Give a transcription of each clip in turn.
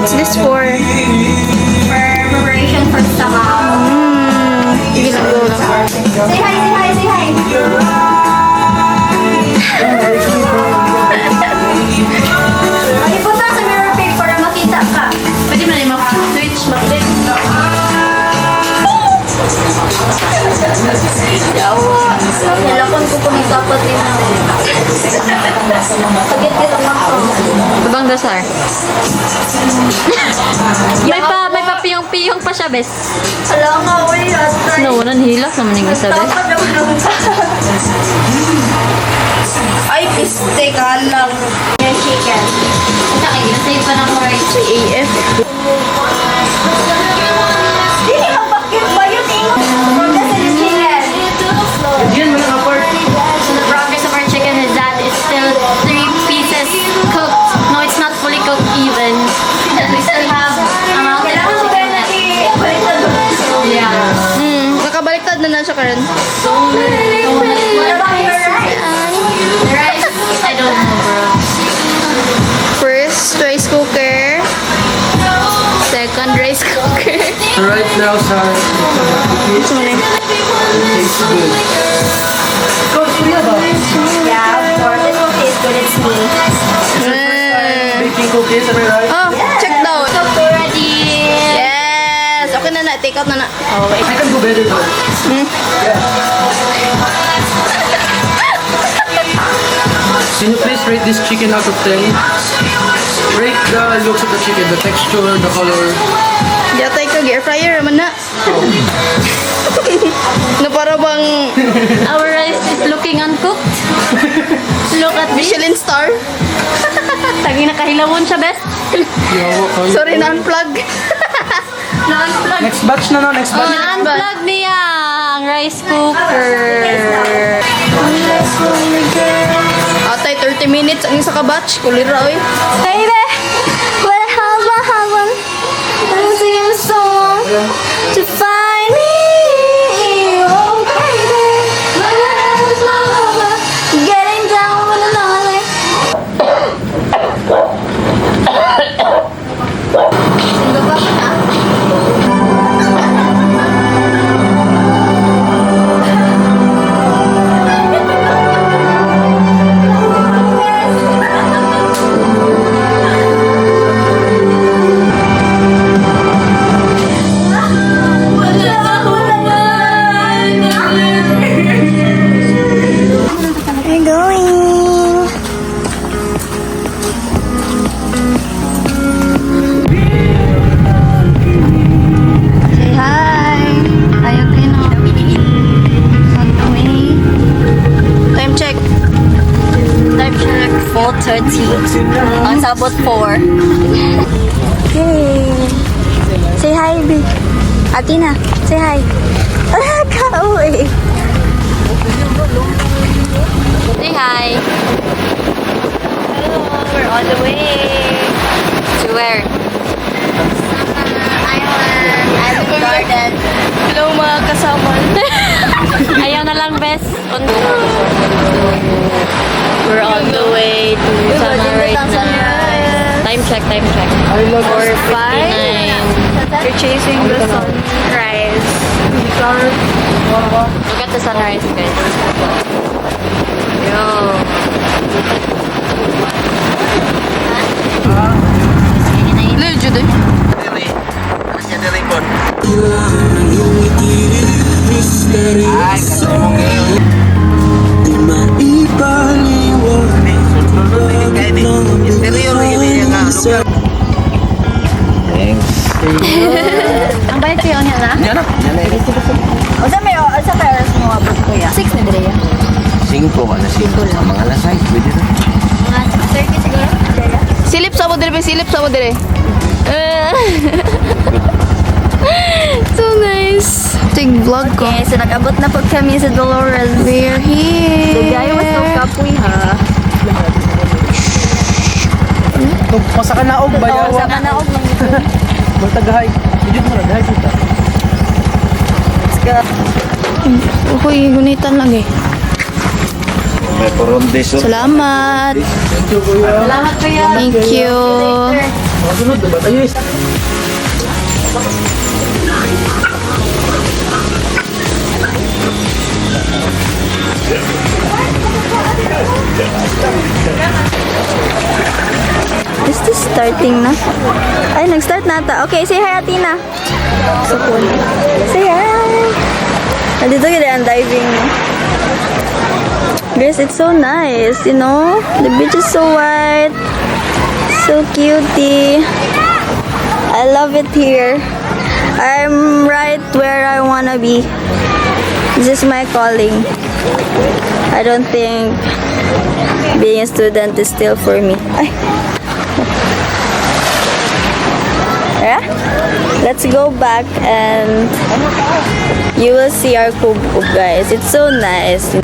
What's this for? For preparation for summer. Sige lang, go lang. Say hi, say hi, say hi. Ipunta sa mirror pic para makita ka. Pwede mo na yung mag-switch, mag-flip. Yawa. Nilakon ko kung dapat din na. Pagit kita ako. Ibang dasar. may pa piyong-piyong pa siya, bes. Alam nga, wala. No, nanhilak naman yung isa, bes. Ay, piste ka lang. Yung chicken. Ito kayo, save pa na ko right to AF. Hindi ka bakit ba yun eh? Progress in the chicken. So the progress of our chicken is that it's still 3 pieces cooked. No, it's not fully cooked even. We still have amount of Kailangan mo chicken ba left. Yeah. Nakabaliktad na siya, Karen. What about your rice? The rice, I don't know, bro. First, rice cooker. Second, rice cooker. Right now, sir. Ito mo na. Tastes good. Yeah, of course. It will taste good. It's me. Baking cookies, am I right? Oh, check down. Cooked already. Yes! Okay na na. Take out na na. Okay. I can do better though. Can you please rate this chicken out of 10? Rate the looks of the chicken, the texture, the color. Yatay ka, air fryer naman na. Na para bang our rice is looking uncooked. Look at this. Michelin star. Tagi na kahilawon siya, best. Sorry, na-unplug. Na-unplug. Next batch na no, next batch. Na-unplug niya ang rice cooker. Atay, 30 minutes ang isa ka batch. Kulira, oy. Baby, what a haba I'm singing a song to find me. Oh, baby, my love is my lover, getting down with another. We're going. Say hi. Ayaw kayo na. On the way. Time check. Time check 4:30. Ang sabot 4. Yay. Say hi, B. Atina, say hi. Kauwi. Say hi. Hello, we're on the way. To where? Island, Island Garden. Hello mga kasama. Ayaw na lang, best. We're on the way to Sama right now. Time check, time check. I love 4:59. We're chasing the sunrise. Look at the sunrise, guys. Yo. Lil, Jude. Ang bayad kayo niya na? Yan na. O sa may, sa terrace mo abot ko ya. 6 na dire ya. 5 ka na 5. Mga alas 6, pwede na. Mga 30 siguro. Silip sa mo dire, silip sa mo dire. So nice. Tig vlog ko. Okay, so nag-abot na po kami sa Dolores. We're here. Gayo mas no kapoy ha. Pasa ka na og Oo, bayaw. sa kanaog lang ito. Magtagahay. Hindi mo na gahay kita. Let's go. Uy, gunitan lang eh. May korondes. Salamat. Thank you, kuya. Salamat kuya. Thank you. Later. Makasunod, diba? Ayos. Is this starting na? Ay, nag-start na ata. Okay, say hi, Atina. So cool. Say hi. Nandito kita ang diving. Guys, it's so nice, you know? The beach is so white. So cutie. I love it here. I'm right where I wanna be. This is my calling. I don't think being a student is still for me. Ay. Yeah? Let's go back and you will see our kubo, guys. It's so nice.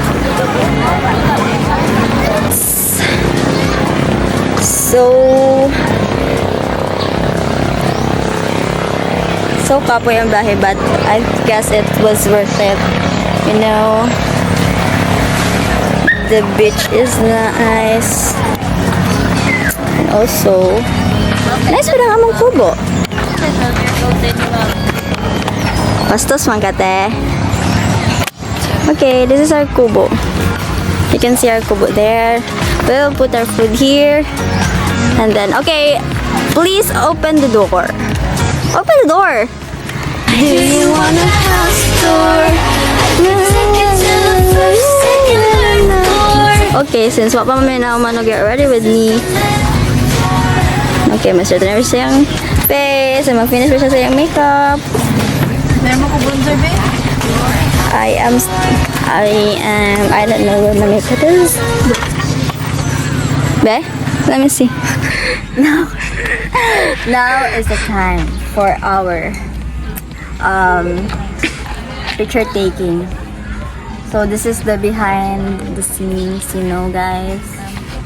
So kapoy ang biyahe, but I guess it was worth it. You know, the beach is nice. And also, nice pa lang among kubo. Bastos man kate. Okay, this is our kubo. You can see our kubo there. We'll put our food here. And then, okay, please open the door. Open the door. Do you want a house tour? Okay, since wapa pa may naman get ready with me. Okay, Mr. Tanner siyang face. And mag-finish pa siya sa iyang makeup. I don't know what my makeup is. Be, let me see. Now is the time for our picture taking. So this is the behind the scenes, you know, guys.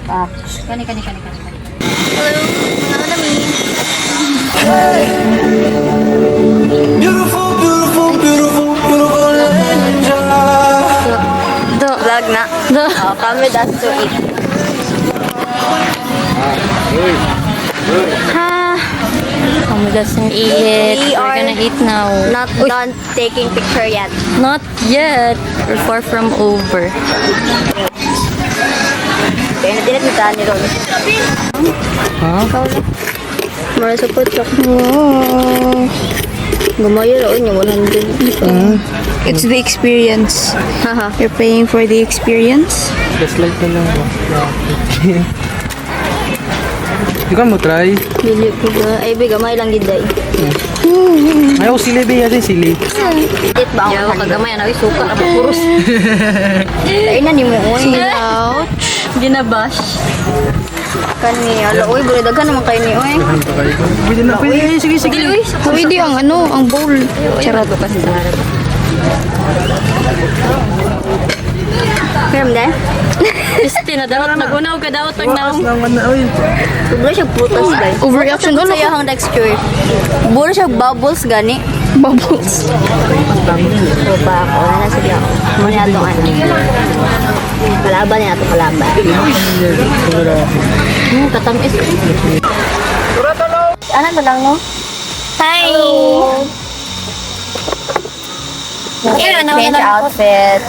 Kani. Hello, mga nami. Vlog na. Come with us to eat. Come with us and eat. We We're are gonna eat now. Not done taking picture yet. Not yet. We're far from over. Kaya natin at mitaan ni Ron. Mara sa putok. Gumayo roon yung 100. It's the experience. Haha. You're paying for the experience. Gaslight na lang. Di ka mo try? Dili ko ba? Ay, gamay lang gid day. Ayaw sili ba yan sili? Eat ba Yawa ako? kagamay na suka na purus. Ay na ni mo oy. Ouch. Ginabash. Kani ala oy, bro daghan naman kay ni oy. Pwede na, pwede. Sige. Uy, pwede ang ang bowl. Charot ko kasi sa harap. Meron din. Piste na daw. Nagunaw ka daw. Tag na. Naman na, oy. Sobra siya putas guys. Overreaction Sa iyang texture. Buro siya bubbles gani. Bubbles. So ba ako na sila. Muna to ano. Kalaban niya to kalaban. Katamis. Ano ba lang no? Hi. Change outfit.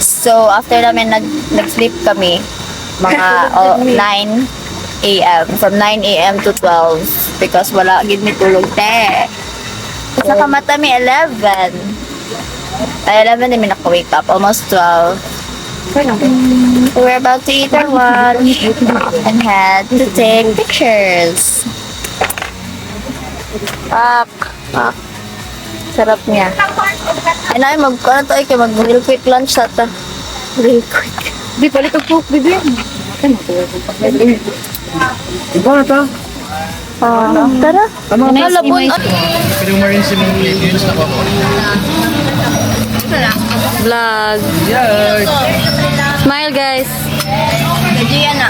So, after namin nag-sleep kami, mga 9 a.m. From 9 a.m. to 12 because wala gid mi tulog te. Sa kamata mi 11. Ay, 11 din mi naka-wake up. Almost 12. We're about to eat our lunch and head to take pictures. Pak. Sarap niya. Ay na, mag-real quick lunch sa ta. Real quick. Di palit ang cook, bibi. Iba na ta. Tara. Halabon. Pwede mo rin si mga ingredients na ako. Vlog. Yeah. Smile guys. Gajian na.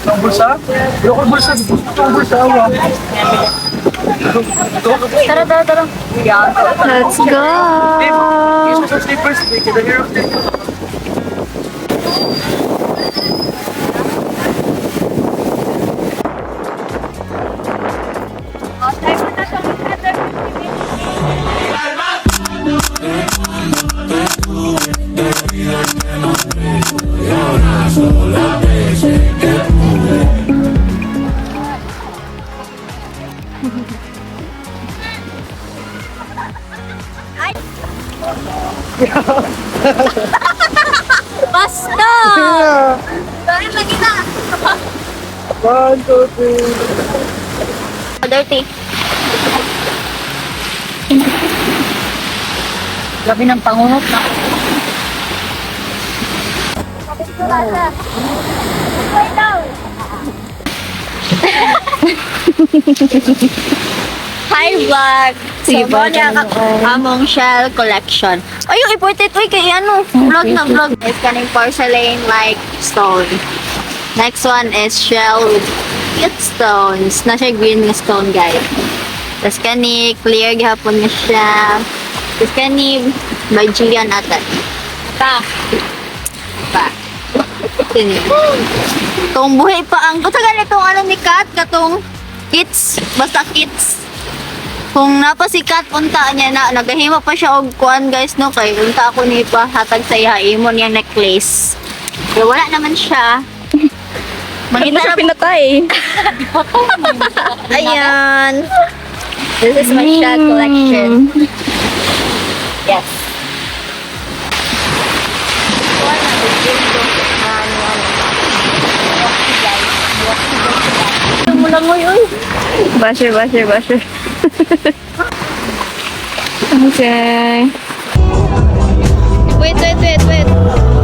Ang bulsa? Yung bulsa. Yung bulsa. Tara. Let's go. Sa slippers. Kita hero. Basta! Dahil lagi na! Dirty. Grabe ng pangunot na. Hi vlog! Sige, So, vlog niya ano, among shell collection. Ay, yung important, uy, kay ano, vlog na vlog. It's kaning porcelain like stone. Next one is shell with cute stones. Na siya green na stone, guys. Tapos kani, clear gihapon na siya. Tapos kani, by Jillian atan. Pa. Kini. Itong buhay pa ang, katagal itong ano ni Kat, katong kits, basta kits. Kung napasikat unta niya na nagahima pa siya og kuan guys no kay unta ako ni pa hatag sa iya imon yang necklace. Pero wala naman siya. Bakit mo Makita siya na pinatay? ayan. This is my shell collection. Yes. Mulangoy oy. Basher. Okay. Wait.